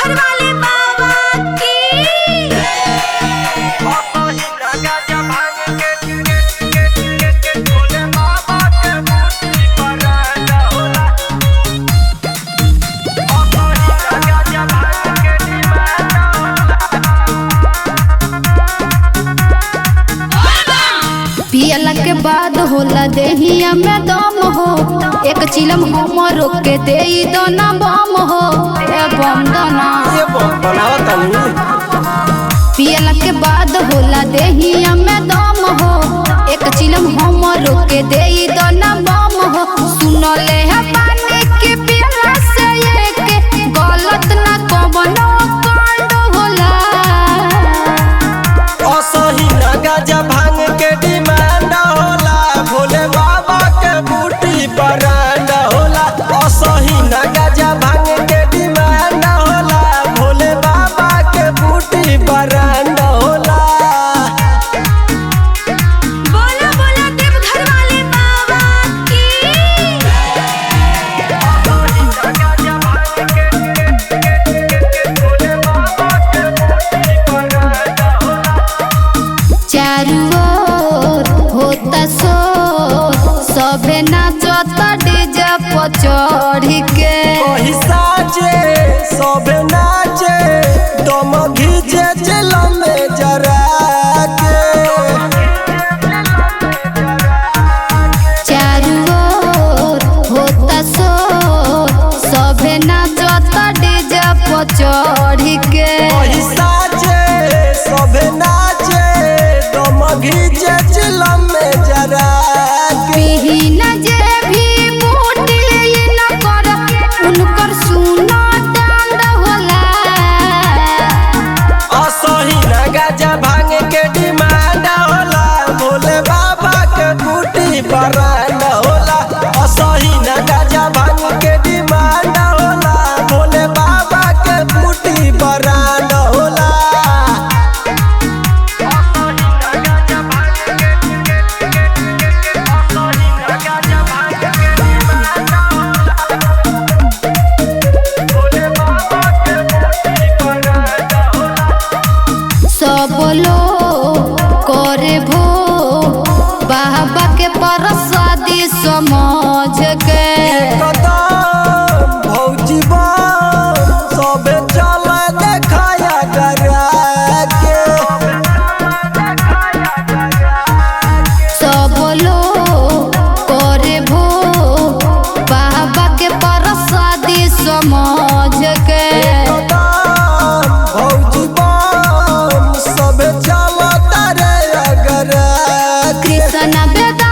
देवघर वाले बाबा की। पियला के बाद होला देहिया में दम हो, एक चिलम हमरो के दे दो ना बम हो। ए बम दना पियला के बाद होला देहिया में दम हो, एक चिलम हमरो के दे दो ना बम हो। सुनो ले है पानी के पियला से एक गलत ना कवनो कांड होला। असही ना गाजा भांग के डिमांड होला, भोले बाबा के बूटी ब्रांड होला। असही ना गाजा भांग के डिमांड होला, भोले बाबा के बूटी ब्रांड होला। बोला बोला देवघर वाले बाबा की। चारू ओर होता शोर, सभे नाचता डीजे पर चढ़ के। कहीं साजे सबे नाचे, दम घीचे चिलम में जरा के। चारू ओर होता शोर, सभे नाचता डीजे पर चढ़ के। कहीं साजे सबे नाचे, दम घीचे चिलम में जरा के। पीही न जे भी बूटी न कर, उनकर सुना डांड होला। असही ना गाजा भांग के डिमांड होला, भोले बाबा के बूटी ब्रांड होला। असही ना गाजा भांग के डिमांड होला, भोले बाबा के बूटी ब्रांड होला। सब लोग करे भो बाबा के प्रसादी समझ के। कदम भौजी बम सबे चल देखाया करा के। सब लोग करे भो बाबा के प्रसादी समझ के। कदम भौजी बम सबे चल तारे अगर कृष्ण बेदा